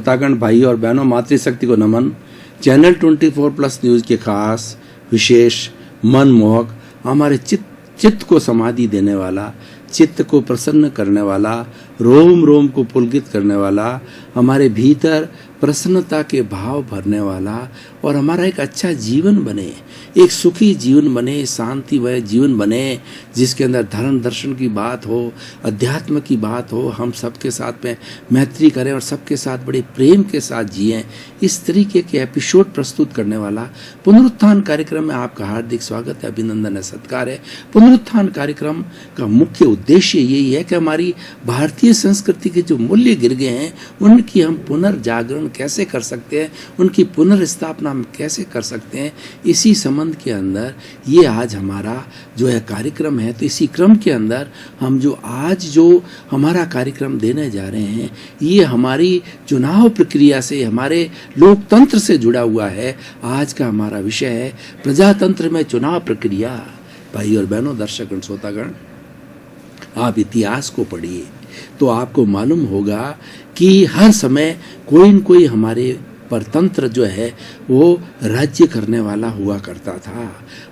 श्रोतागण भाई और बहनों, मातृशक्ति को नमन। चैनल 24+ न्यूज के खास विशेष मनमोहक, हमारे चित्त को समाधि देने वाला, चित्त को प्रसन्न करने वाला, रोम रोम को पुलकित करने वाला, हमारे भीतर प्रसन्नता के भाव भरने वाला और हमारा एक अच्छा जीवन बने, एक सुखी जीवन बने, शांतिमय जीवन बने, जिसके अंदर धर्म दर्शन की बात हो, अध्यात्म की बात हो, हम सबके साथ में मैत्री करें और सबके साथ बड़े प्रेम के साथ जिएं। इस तरीके के एपिसोड प्रस्तुत करने वाला पुनरुत्थान कार्यक्रम में आपका हार्दिक स्वागत है, अभिनंदन है, सत्कार है। पुनरुत्थान कार्यक्रम का मुख्य उद्देश्य यही है कि हमारी भारतीय संस्कृति के जो मूल्य गिर गए हैं उनकी हम पुनर्जागरण कैसे कर सकते हैं, उनकी पुनर्स्थापना हम कैसे कर सकते हैं। इसी संबंध के अंदर ये आज हमारा जो है कार्यक्रम है। तो इसी क्रम के अंदर हम जो आज जो हमारा कार्यक्रम देने जा रहे हैं, ये हमारी चुनाव प्रक्रिया से, हमारे लोकतंत्र से जुड़ा हुआ है। आज का हमारा विषय है प्रजातंत्र में चुनाव प्रक्रिया। भाई और बहनों, दर्शक श्रोतागण, आप इतिहास को पढ़िए तो आपको मालूम होगा कि हर समय कोई न कोई हमारे परतंत्र जो है वो राज्य करने वाला हुआ करता था।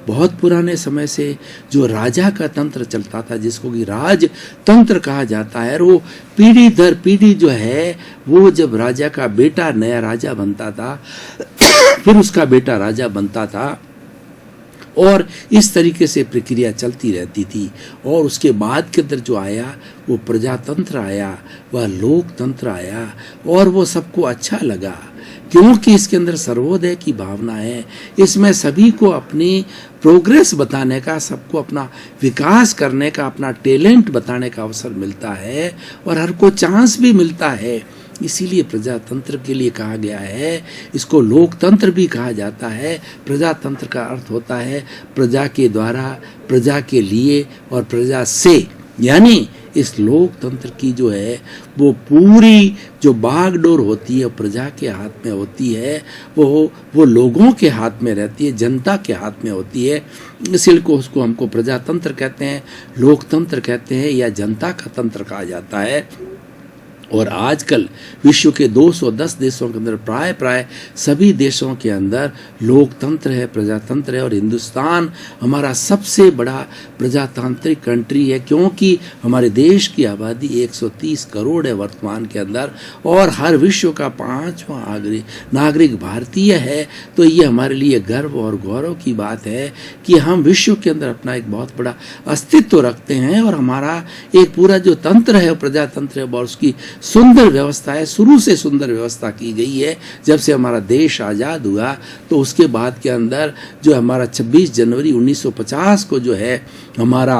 बहुत पुराने समय से जो राजा का तंत्र चलता था, जिसको कि राजतंत्र कहा जाता है, और वो पीढ़ी दर पीढ़ी जो है वो जब राजा का बेटा नया राजा बनता था फिर उसका बेटा राजा बनता था और इस तरीके से प्रक्रिया चलती रहती थी। और उसके बाद के अंदर जो आया वो प्रजातंत्र आया, वह लोकतंत्र आया और वो सबको अच्छा लगा, क्योंकि इसके अंदर सर्वोदय की भावना है। इसमें सभी को अपनी प्रोग्रेस बताने का, सबको अपना विकास करने का, अपना टैलेंट बताने का अवसर मिलता है और हर को चांस भी मिलता है। इसीलिए प्रजातंत्र के लिए कहा गया है, इसको लोकतंत्र भी कहा जाता है। प्रजातंत्र का अर्थ होता है प्रजा के द्वारा, प्रजा के लिए और प्रजा से, यानी इस लोकतंत्र की जो है वो पूरी जो बागडोर होती है प्रजा के हाथ में होती है, वो लोगों के हाथ में रहती है, जनता के हाथ में होती है। इसलिए उसको हमको प्रजातंत्र कहते हैं, लोकतंत्र कहते हैं या जनता का तंत्र कहा जाता है। और आजकल विश्व के 210 देशों के अंदर प्राय सभी देशों के अंदर लोकतंत्र है, प्रजातंत्र है। और हिंदुस्तान हमारा सबसे बड़ा प्रजातांत्रिक कंट्री है, क्योंकि हमारे देश की आबादी 130 करोड़ है वर्तमान के अंदर और हर विश्व का 5वां नागरिक भारतीय है। तो ये हमारे लिए गर्व और गौरव की बात है कि हम विश्व के अंदर अपना एक बहुत बड़ा अस्तित्व रखते हैं और हमारा एक पूरा जो तंत्र है, प्रजातंत्र है, और उसकी सुंदर व्यवस्था है। शुरू से सुंदर व्यवस्था की गई है। जब से हमारा देश आज़ाद हुआ तो उसके बाद के अंदर जो हमारा 26 जनवरी 1950 को जो है हमारा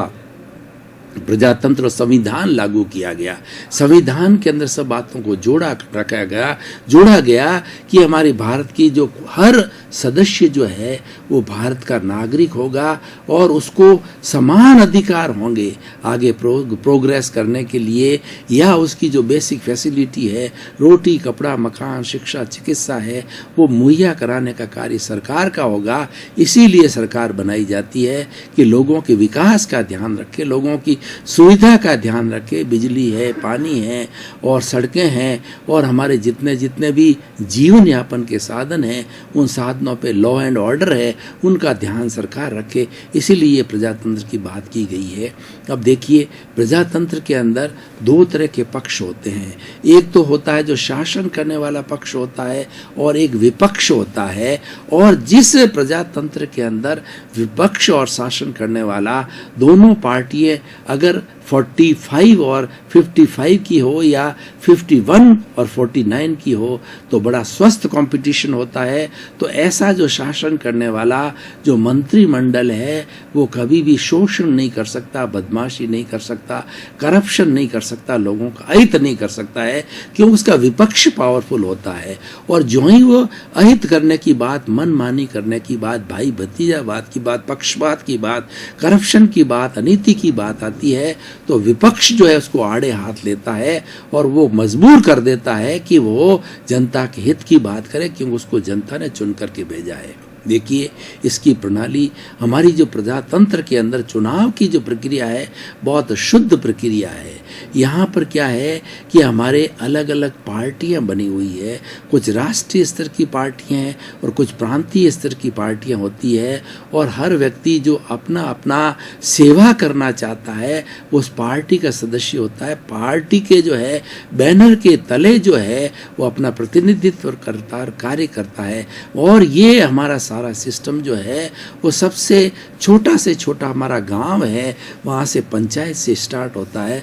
प्रजातंत्र और संविधान लागू किया गया। संविधान के अंदर सब बातों को जोड़ा गया कि हमारे भारत की जो हर सदस्य जो है वो भारत का नागरिक होगा और उसको समान अधिकार होंगे आगे प्रोग्रेस करने के लिए, या उसकी जो बेसिक फैसिलिटी है, रोटी, कपड़ा, मकान, शिक्षा, चिकित्सा है, वो मुहैया कराने का कार्य सरकार का होगा। इसीलिए सरकार बनाई जाती है कि लोगों के विकास का ध्यान रखे, लोगों की सुविधा का ध्यान रखे। बिजली है, पानी है और सड़कें हैं और हमारे जितने भी जीवन यापन के साधन हैं, उन साधनों पे लॉ एंड ऑर्डर है, उनका ध्यान सरकार रखे। इसीलिए प्रजातंत्र की बात की गई है। अब देखिए, प्रजातंत्र के अंदर दो तरह के पक्ष होते हैं। एक तो होता है जो शासन करने वाला पक्ष होता है और एक विपक्ष होता है। और जिस प्रजातंत्र के अंदर विपक्ष और शासन करने वाला दोनों पार्टियां अगर 45 और 55 की हो या 51 और 49 की हो तो बड़ा स्वस्थ कंपटीशन होता है। तो ऐसा जो शासन करने वाला जो मंत्रिमंडल है वो कभी भी शोषण नहीं कर सकता, बदमाशी नहीं कर सकता, करप्शन नहीं कर सकता, लोगों का अहित नहीं कर सकता है, क्योंकि उसका विपक्ष पावरफुल होता है। और जो ही वो अहित करने की बात, मनमानी करने की बात, भाई भतीजावाद की बात, पक्षपात की बात, करप्शन की बात, अनीति की बात आती है तो विपक्ष जो है उसको आड़े हाथ लेता है और वो मजबूर कर देता है कि वो जनता के हित की बात करे, क्योंकि उसको जनता ने चुन करके भेजा है। देखिए, इसकी प्रणाली हमारी जो प्रजातंत्र के अंदर चुनाव की जो प्रक्रिया है बहुत शुद्ध प्रक्रिया है। यहाँ पर क्या है कि हमारे अलग अलग पार्टियाँ बनी हुई है, कुछ राष्ट्रीय स्तर की पार्टियाँ हैं और कुछ प्रांतीय स्तर की पार्टियाँ होती है, और हर व्यक्ति जो अपना अपना सेवा करना चाहता है वो उस पार्टी का सदस्य होता है। पार्टी के जो है बैनर के तले जो है वो अपना प्रतिनिधित्व करता कार्य करता है। और ये हमारा सारा सिस्टम जो है वो सबसे छोटा से छोटा हमारा गांव है, वहाँ से पंचायत से स्टार्ट होता है।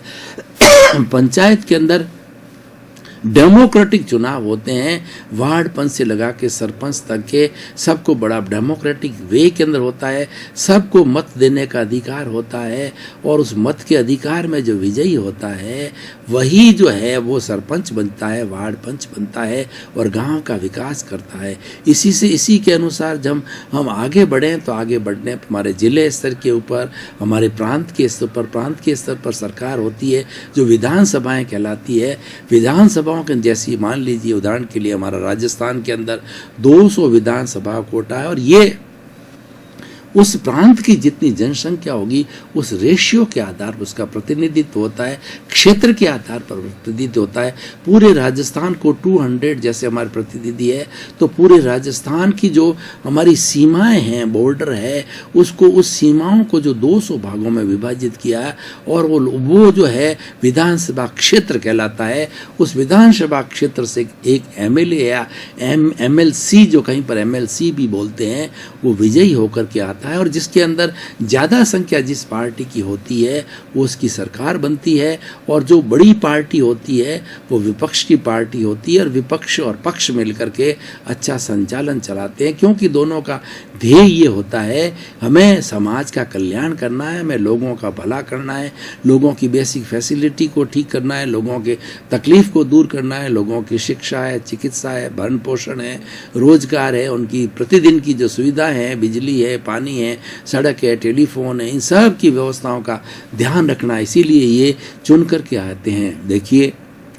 पंचायत के अंदर डेमोक्रेटिक चुनाव होते हैं, वार्ड पंच से लगा के सरपंच तक के, सबको बड़ा डेमोक्रेटिक वे के अंदर होता है, सबको मत देने का अधिकार होता है, और उस मत के अधिकार में जो विजयी होता है वही जो है वो सरपंच बनता है, वार्ड पंच बनता है और गांव का विकास करता है। इसी के अनुसार जब हम आगे बढ़ें तो आगे बढ़ने हमारे जिले स्तर के ऊपर, हमारे प्रांत के स्तर पर सरकार होती है जो विधानसभाएं कहलाती है। विधानसभा जैसी मान लीजिए उदाहरण के लिए हमारा राजस्थान के अंदर 200 विधानसभा कोटा है, और ये उस प्रांत की जितनी जनसंख्या होगी उस रेशियो के आधार पर उसका प्रतिनिधित्व होता है, क्षेत्र के आधार पर प्रतिनिधित्व होता है। पूरे राजस्थान को 200 जैसे हमारे प्रतिनिधि है, तो पूरे राजस्थान की जो हमारी सीमाएं हैं, बॉर्डर है, उसको उस सीमाओं को जो 200 भागों में विभाजित किया है, और वो जो है विधानसभा क्षेत्र कहलाता है। उस विधानसभा क्षेत्र से एक एमएलए या एमएलसी, जो कहीं पर एमएलसी भी बोलते हैं, वो विजयी होकर के आता है, और जिसके अंदर ज़्यादा संख्या जिस पार्टी की होती है वो उसकी सरकार बनती है, और जो बड़ी पार्टी होती है वो विपक्ष की पार्टी होती है, और विपक्ष और पक्ष मिलकर के अच्छा संचालन चलाते हैं, क्योंकि दोनों का ध्येय ये होता है हमें समाज का कल्याण करना है, हमें लोगों का भला करना है, लोगों की बेसिक फैसिलिटी को ठीक करना है, लोगों के तकलीफ को दूर करना है, लोगों की शिक्षा है, चिकित्सा है, भरण पोषण है, रोजगार है, उनकी प्रतिदिन की जो सुविधा है, बिजली है, पानी है, सड़क है, टेलीफोन है, इन सब की व्यवस्थाओं का ध्यान रखना। इसीलिए ये चुन करके आते हैं। देखिए,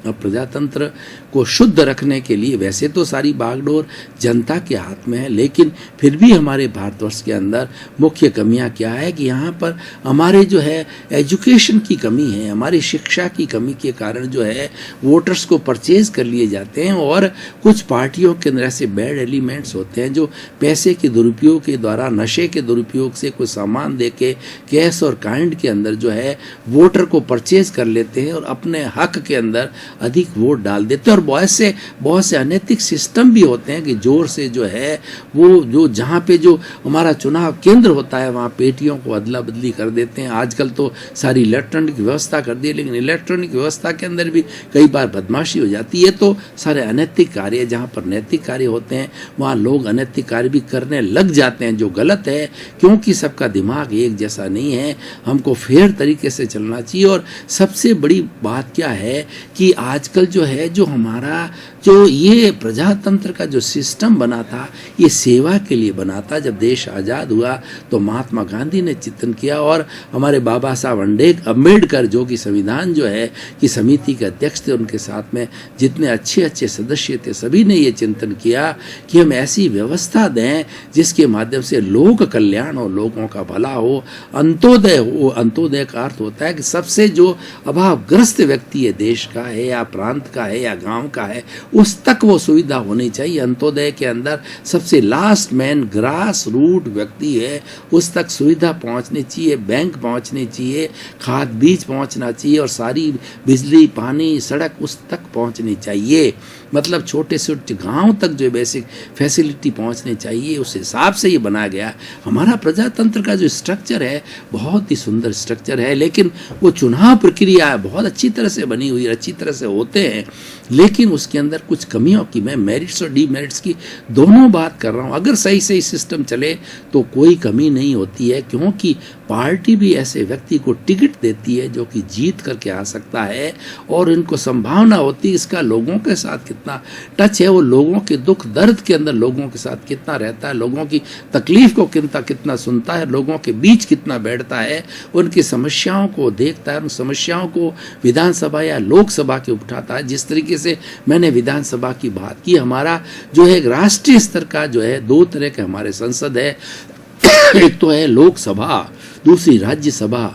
अब प्रजातंत्र को शुद्ध रखने के लिए वैसे तो सारी बागडोर जनता के हाथ में है, लेकिन फिर भी हमारे भारतवर्ष के अंदर मुख्य कमियां क्या है कि यहाँ पर हमारे जो है एजुकेशन की कमी है, हमारी शिक्षा की कमी के कारण जो है वोटर्स को परचेज कर लिए जाते हैं, और कुछ पार्टियों के अंदर ऐसे बैड एलिमेंट्स होते हैं जो पैसे के दुरुपयोग के द्वारा, नशे के दुरुपयोग से कोई सामान दे के कैश और काइंड के अंदर जो है वोटर को परचेज कर लेते हैं और अपने हक के अंदर अधिक वोट डाल देते हैं। और बहुत से अनैतिक सिस्टम भी होते हैं कि जोर से जो है वो जो जहाँ पे जो हमारा चुनाव केंद्र होता है वहाँ पेटियों को अदला बदली कर देते हैं। आजकल तो सारी इलेक्ट्रॉनिक व्यवस्था कर दी है, लेकिन इलेक्ट्रॉनिक व्यवस्था के अंदर भी कई बार बदमाशी हो जाती है। तो सारे अनैतिक कार्य, जहाँ पर नैतिक कार्य होते हैं वहाँ लोग अनैतिक कार्य भी करने लग जाते हैं, जो गलत है, क्योंकि सबका दिमाग एक जैसा नहीं है। हमको फेयर तरीके से चलना चाहिए। और सबसे बड़ी बात क्या है कि आजकल जो है जो हमारा जो ये प्रजातंत्र का जो सिस्टम बना था ये सेवा के लिए बना था। जब देश आज़ाद हुआ तो महात्मा गांधी ने चिंतन किया और हमारे बाबा साहब अम्बेडकर जो कि संविधान जो है कि समिति के अध्यक्ष थे, उनके साथ में जितने अच्छे अच्छे सदस्य थे सभी ने ये चिंतन किया कि हम ऐसी व्यवस्था दें जिसके माध्यम से लोक कल्याण हो, लोगों का भला हो, अंत्योदय हो। अंत्योदय का अर्थ होता है कि सबसे जो अभावग्रस्त व्यक्ति है, देश का है या प्रांत का है या गांव का है, उस तक वो सुविधा होनी चाहिए। अंत्योदय के अंदर सबसे लास्ट मैन, ग्रास रूट व्यक्ति है, उस तक सुविधा पहुंचनी चाहिए, बैंक पहुंचनी चाहिए, खाद बीज पहुंचना चाहिए और सारी बिजली, पानी, सड़क उस तक पहुंचनी चाहिए। मतलब छोटे से छोटे गांव तक जो बेसिक फैसिलिटी पहुंचनी चाहिए, उस हिसाब से ये बनाया गया। हमारा प्रजातंत्र का जो स्ट्रक्चर है बहुत ही सुंदर स्ट्रक्चर है, लेकिन वो चुनाव प्रक्रिया बहुत अच्छी तरह से बनी हुई, अच्छी तरह से होते हैं, लेकिन उसके अंदर कुछ कमियों की, मैं मेरिट्स और डीमेरिट्स की दोनों बात कर रहा हूँ। अगर सही सही सिस्टम चले तो कोई कमी नहीं होती है, क्योंकि पार्टी भी ऐसे व्यक्ति को टिकट देती है जो कि जीत करके आ सकता है और इनको संभावना होती है इसका लोगों के साथ कितना टच है, वो लोगों के दुख दर्द के अंदर लोगों के साथ कितना रहता है, लोगों की तकलीफ को कितना सुनता है, लोगों के बीच कितना बैठता है, उनकी समस्याओं को देखता है, उन समस्याओं को विधानसभा या लोकसभा के उठाता है। जिस तरीके से मैंने विधानसभा की बात की, हमारा जो है राष्ट्रीय स्तर का जो है दो तरह के हमारे संसद है, एक तो है लोकसभा, दूसरी राज्यसभा।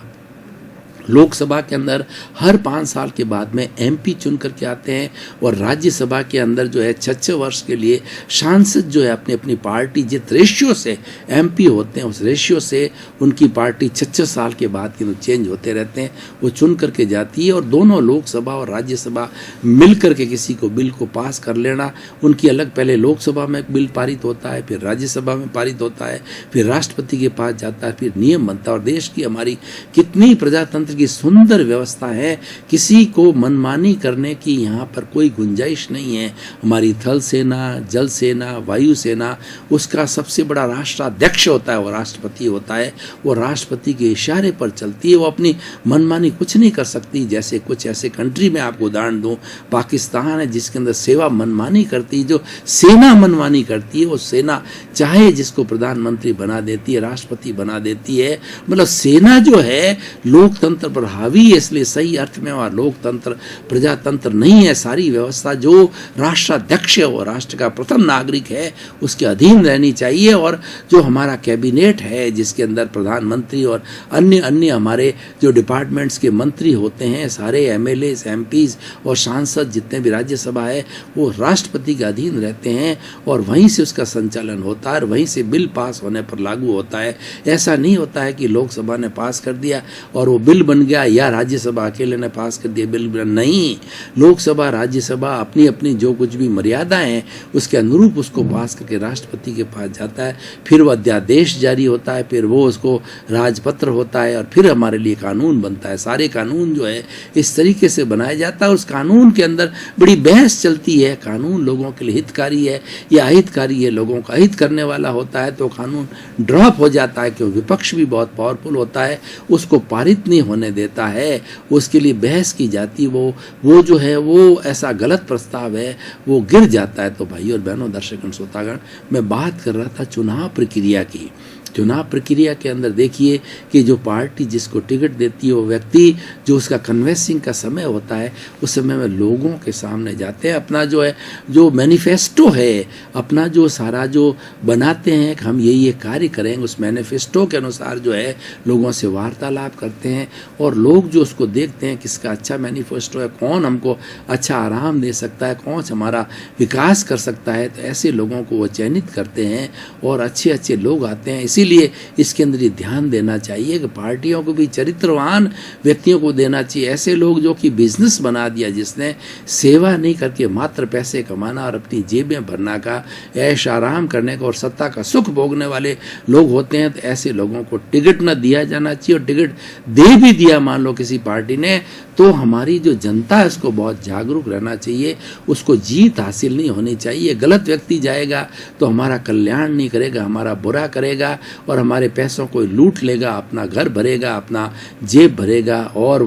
लोकसभा के अंदर हर 5 साल के बाद में एमपी चुन करके आते हैं और राज्यसभा के अंदर जो है 6 वर्ष के लिए सांसद जो है अपनी अपनी पार्टी जिस रेशियो से एमपी होते हैं उस रेशियो से उनकी पार्टी 6 साल के बाद के चेंज होते रहते हैं, वो चुन करके जाती है और दोनों लोकसभा और राज्यसभा मिल करके किसी को बिल को पास कर लेना। उनकी अलग पहले लोकसभा में बिल पारित होता है, फिर राज्यसभा में पारित होता है, फिर राष्ट्रपति के पास जाता है, फिर नियम बनता है। और देश की हमारी कितनी प्रजातंत्र की सुंदर व्यवस्था है, किसी को मनमानी करने की यहाँ पर कोई गुंजाइश नहीं है। हमारी थल सेना, जल सेना, वायु सेना, उसका सबसे बड़ा राष्ट्राध्यक्ष होता है, वो राष्ट्रपति होता है। वो राष्ट्रपति के इशारे पर चलती है, वो अपनी मनमानी कुछ नहीं कर सकती। जैसे कुछ ऐसे कंट्री में आपको उदाहरण दूं, पाकिस्तान है जिसके अंदर सेवा मनमानी करती है, जो सेना मनमानी करती है, वो सेना चाहे जिसको प्रधानमंत्री बना देती है, राष्ट्रपति बना देती है। मतलब सेना जो है लोकतंत्र पर हावी है, इसलिए सही अर्थ में वह लोकतंत्र प्रजातंत्र नहीं है। सारी व्यवस्था जो राष्ट्राध्यक्ष है वो राष्ट्र का प्रथम नागरिक है, उसके अधीन रहनी चाहिए। और जो हमारा कैबिनेट है जिसके अंदर प्रधानमंत्री और अन्य हमारे जो डिपार्टमेंट्स के मंत्री होते हैं, सारे एमएलए, एमपीज और सांसद जितने भी राज्यसभा है वो राष्ट्रपति के अधीन रहते हैं और वहीं से उसका संचालन होता है और वहीं से बिल पास होने पर लागू होता है। ऐसा नहीं होता है कि लोकसभा ने पास कर दिया और वो बिल बन गया या राज्यसभा अकेले ने पास कर दिया बिल बन, नहीं। लोकसभा राज्यसभा अपनी अपनी जो कुछ भी मर्यादाएं हैं उसके अनुरूप उसको पास करके राष्ट्रपति के पास जाता है, फिर वह अध्यादेश जारी होता है, फिर वो उसको राजपत्र होता है और फिर हमारे लिए कानून बनता है। सारे कानून जो है इस तरीके से बनाया जाता है। उस कानून के अंदर बड़ी बहस चलती है, कानून लोगों के लिए हितकारी है या अहितकारी है। लोगों का हित करने वाला होता है तो कानून ड्रॉप हो जाता है, क्योंकि विपक्ष भी बहुत पावरफुल होता है, उसको पारित नहीं होने देता है, उसके लिए बहस की जाती। वो जो है वो ऐसा गलत प्रस्ताव है, वो गिर जाता है। तो भाई और बहनों, दर्शक श्रोतागण, मैं बात कर रहा था चुनाव प्रक्रिया की। चुनाव प्रक्रिया के अंदर देखिए कि जो पार्टी जिसको टिकट देती है वो व्यक्ति जो उसका कन्वेंसिंग का समय होता है उस समय में लोगों के सामने जाते हैं, अपना जो है जो मैनिफेस्टो है, अपना जो सारा जो बनाते हैं कि हम ये कार्य करेंगे, उस मैनिफेस्टो के अनुसार जो है लोगों से वार्तालाप करते हैं और लोग जो उसको देखते हैं किसका अच्छा मैनिफेस्टो है, कौन हमको अच्छा आराम दे सकता है, कौन हमारा विकास कर सकता है, तो ऐसे लोगों को वो चयनित करते हैं और अच्छे अच्छे लोग आते हैं। इसीलिए इसके अंदर ये ध्यान देना चाहिए कि पार्टियों को भी चरित्रवान व्यक्तियों को देना चाहिए। ऐसे लोग जो कि बिजनेस बना दिया, जिसने सेवा नहीं करके मात्र पैसे कमाना और अपनी जेबें भरना का, ऐश आराम करने का और सत्ता का सुख भोगने वाले लोग होते हैं, तो ऐसे लोगों को टिकट न दिया जाना चाहिए। और टिकट दे भी दिया मान लो किसी पार्टी ने, तो हमारी जो जनता है उसको बहुत जागरूक रहना चाहिए, उसको जीत हासिल नहीं होनी चाहिए। गलत व्यक्ति जाएगा तो हमारा कल्याण नहीं करेगा, हमारा बुरा करेगा और हमारे पैसों को लूट लेगा, अपना घर भरेगा, अपना जेब भरेगा और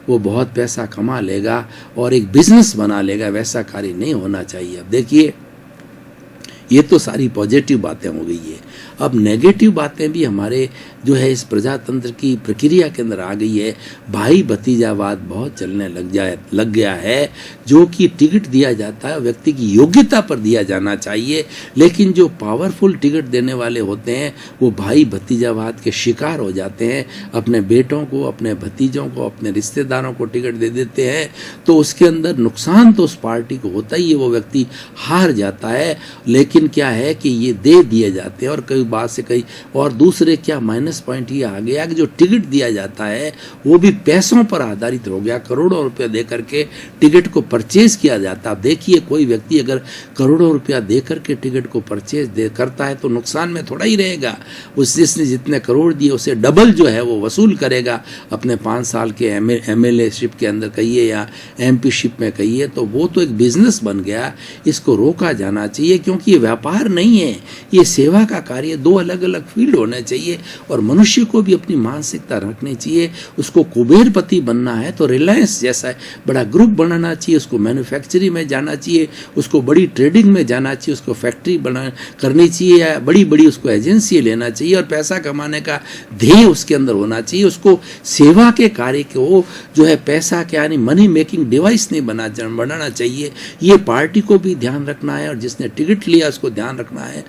वो बहुत पैसा कमा लेगा और एक बिजनेस बना लेगा। वैसा कार्य नहीं होना चाहिए। अब देखिए, ये तो सारी पॉजिटिव बातें हो गई है। अब नेगेटिव बातें भी हमारे जो है इस प्रजातंत्र की प्रक्रिया के अंदर आ गई है। भाई भतीजावाद बहुत चलने लग गया है। जो कि टिकट दिया जाता है व्यक्ति की योग्यता पर दिया जाना चाहिए, लेकिन जो पावरफुल टिकट देने वाले होते हैं वो भाई भतीजावाद के शिकार हो जाते हैं। अपने बेटों को, अपने भतीजों को, अपने रिश्तेदारों को टिकट दे देते हैं, तो उसके अंदर नुकसान तो उस पार्टी को होता ही है, वो व्यक्ति हार जाता है। लेकिन क्या है कि ये दे दिए जाते हैं और कई बात से कई और दूसरे क्या माइनस पॉइंट ये आ गया कि जो टिकट दिया जाता है वो भी पैसों पर आधारित हो गया। करोड़ों रुपया दे करके टिकट को परचेज किया जाता है। देखिए, कोई व्यक्ति अगर करोड़ों रुपया दे करके टिकट को परचेज करता है तो नुकसान में थोड़ा ही रहेगा। जिसने जितने करोड़ दिए उसे डबल जो है वो वसूल करेगा अपने 5 साल के एमएलए शिप के अंदर कहिए या एमपी शिप में कहिए, तो वो तो एक बिजनेस बन गया। इसको रोका जाना चाहिए, क्योंकि ये व्यापार नहीं है, ये सेवा का कार्य। दो अलग अलग फील्ड होने चाहिए और मनुष्य को भी अपनी मानसिकता रखनी चाहिए। उसको कुबेरपति बनना है तो रिलायंस जैसा बड़ा ग्रुप बनाना चाहिए, उसको मैन्युफैक्चरिंग में जाना चाहिए, उसको बड़ी ट्रेडिंग में जाना चाहिए, उसको फैक्ट्री करनी चाहिए या बड़ी बड़ी उसको एजेंसी लेना चाहिए और पैसा कमाने का ध्येय उसके अंदर होना चाहिए। उसको सेवा के कार्य को जो है पैसा क्या यानी मनी मेकिंग डिवाइस नहीं बनाना चाहिए। ये पार्टी को भी ध्यान रखना है और जिसने टिकट लिया उसको ध्यान रखना है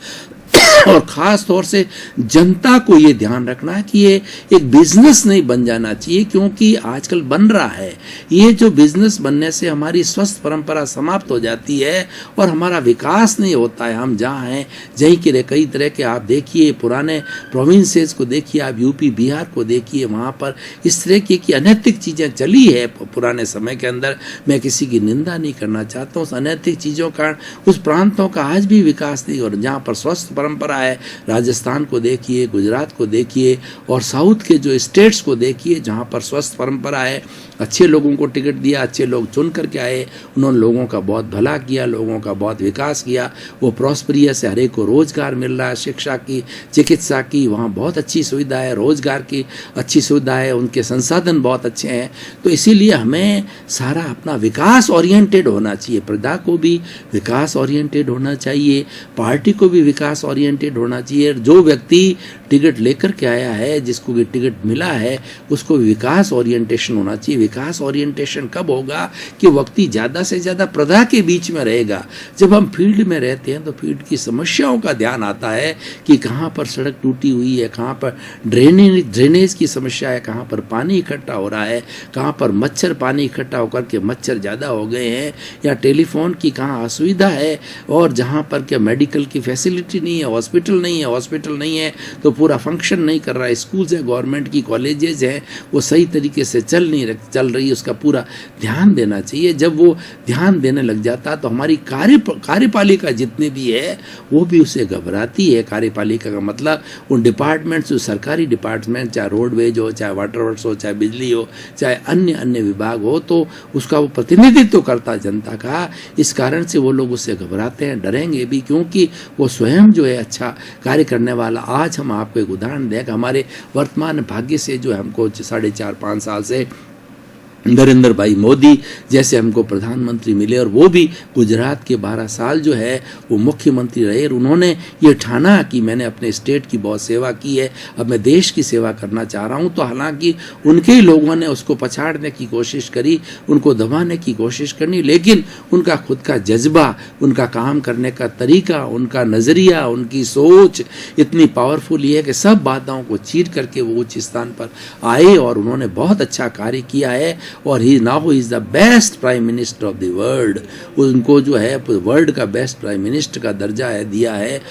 और ख़ास तौर से जनता को ये ध्यान रखना है कि ये एक बिजनेस नहीं बन जाना चाहिए, क्योंकि आजकल बन रहा है। ये जो बिजनेस बनने से हमारी स्वस्थ परंपरा समाप्त हो जाती है और हमारा विकास नहीं होता है। हम जहाँ हैं जहीं के कई तरह के आप देखिए, पुराने प्रोविंसेस को देखिए, आप यूपी बिहार को देखिए, वहाँ पर इस तरह की अनैतिक चीज़ें चली है पुराने समय के अंदर। मैं किसी की निंदा नहीं करना चाहता हूँ। उस अनैतिक चीज़ों का उस प्रांतों का आज भी विकास नहीं, और जहाँ पर स्वस्थ परंपरा है, राजस्थान को देखिए, गुजरात को देखिए, और साउथ के जो स्टेट्स को देखिए जहाँ पर स्वस्थ परंपरा है, अच्छे लोगों को टिकट दिया, अच्छे लोग चुन करके आए, उन्होंने लोगों का बहुत भला किया, लोगों का बहुत विकास किया। वो प्रॉस्परियस है, हर एक को रोजगार मिल रहा है, शिक्षा की, चिकित्सा की वहाँ बहुत अच्छी सुविधा है, रोजगार की अच्छी सुविधा है, उनके संसाधन बहुत अच्छे हैं। तो इसीलिए हमें सारा अपना विकास ओरिएंटेड होना चाहिए। प्रजा को भी विकास ओरिएंटेड होना चाहिए, पार्टी को भी विकास ओरिएंटेड होना चाहिए। जो व्यक्ति टिकट लेकर के आया है, जिसको भी टिकट मिला है, उसको विकास ओरिएंटेशन होना चाहिए। विकास ओरिएंटेशन कब होगा कि व्यक्ति ज़्यादा से ज़्यादा प्रजा के बीच में रहेगा। जब हम फील्ड में रहते हैं तो फील्ड की समस्याओं का ध्यान आता है कि कहाँ पर सड़क टूटी हुई है, कहाँ पर ड्रेनेज की समस्या है, कहाँ पर पानी इकट्ठा हो रहा है, कहाँ पर मच्छर पानी इकट्ठा होकर के मच्छर ज़्यादा हो गए हैं, या टेलीफोन की कहाँ असुविधा है, और जहाँ पर क्या मेडिकल की फैसिलिटी नहीं है, हॉस्पिटल नहीं है तो पूरा फंक्शन नहीं कर रहा है। स्कूल्स है, गवर्नमेंट की कॉलेजेस हैं, वो सही तरीके से चल रही है, उसका पूरा ध्यान देना चाहिए। जब वो ध्यान देने लग जाता तो हमारी कार्यपालिका जितने भी है वो भी उससे घबराती है। कार्यपालिका का मतलब उन डिपार्टमेंट्स, जो सरकारी डिपार्टमेंट, चाहे रोडवेज हो, चाहे वाटर वर्क्स हो, चाहे बिजली हो, चाहे अन्य विभाग हो, तो उसका वो प्रतिनिधित्व करता है जनता का। इस कारण से वो लोग उससे घबराते हैं, डरेंगे भी, क्योंकि वो स्वयं जो है अच्छा कार्य करने वाला। आज हम आपको एक उदाहरण दें, हमारे वर्तमान भाग्य से जो हमको 4.5 साल से नरेंद्र भाई मोदी जैसे हमको प्रधानमंत्री मिले, और वो भी गुजरात के 12 साल जो है वो मुख्यमंत्री रहे, और उन्होंने ये ठाना कि मैंने अपने स्टेट की बहुत सेवा की है, अब मैं देश की सेवा करना चाह रहा हूँ। तो हालांकि उनके ही लोगों ने उसको पछाड़ने की कोशिश करी, उनको दबाने की कोशिश करनी, लेकिन उनका खुद का जज्बा, उनका काम करने का तरीका, उनका नज़रिया, उनकी सोच इतनी पावरफुल है कि सब बाधाओं को चीर करके वो उच्च स्थान पर आए, और उन्होंने बहुत अच्छा कार्य किया है। और he now is the best prime minister of the world. उनको जो है वर्ल्ड का बेस्ट प्राइम मिनिस्टर का दर्जा है दिया है।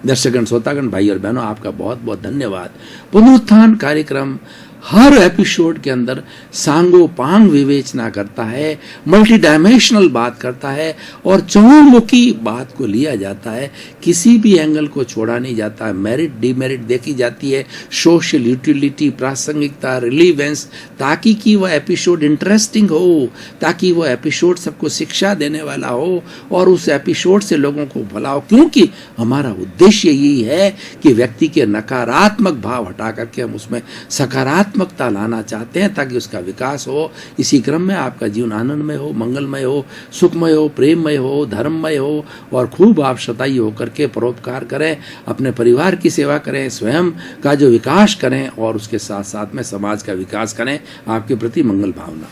दर्शकगण, श्रोतागण, भाई और बहनों, आपका बहुत बहुत धन्यवाद। पुनरुत्थान कार्यक्रम हर एपिसोड के अंदर सांगो पांग विवेचना करता है, मल्टी डायमेंशनल बात करता है, और चहुमुखी बात को लिया जाता है। किसी भी एंगल को छोड़ा नहीं जाता है। मेरिट डिमेरिट देखी जाती है, सोशल यूटिलिटी, प्रासंगिकता, रिलीवेंस, ताकि कि वह एपिसोड इंटरेस्टिंग हो, ताकि वह एपिसोड सबको शिक्षा देने वाला हो, और उस एपिसोड से लोगों को भला हो। क्योंकि हमारा उद्देश्य यही है कि व्यक्ति के नकारात्मक भाव हटा करके हम उसमें सकारात्मकता लाना चाहते हैं, ताकि उसका विकास हो। इसी क्रम में आपका जीवन आनंदमय हो, मंगलमय हो, सुखमय हो, प्रेममय हो, धर्ममय हो, और खूब आप शतायी होकर के परोपकार करें, अपने परिवार की सेवा करें, स्वयं का जो विकास करें, और उसके साथ साथ में समाज का विकास करें। आपके प्रति मंगल भावना।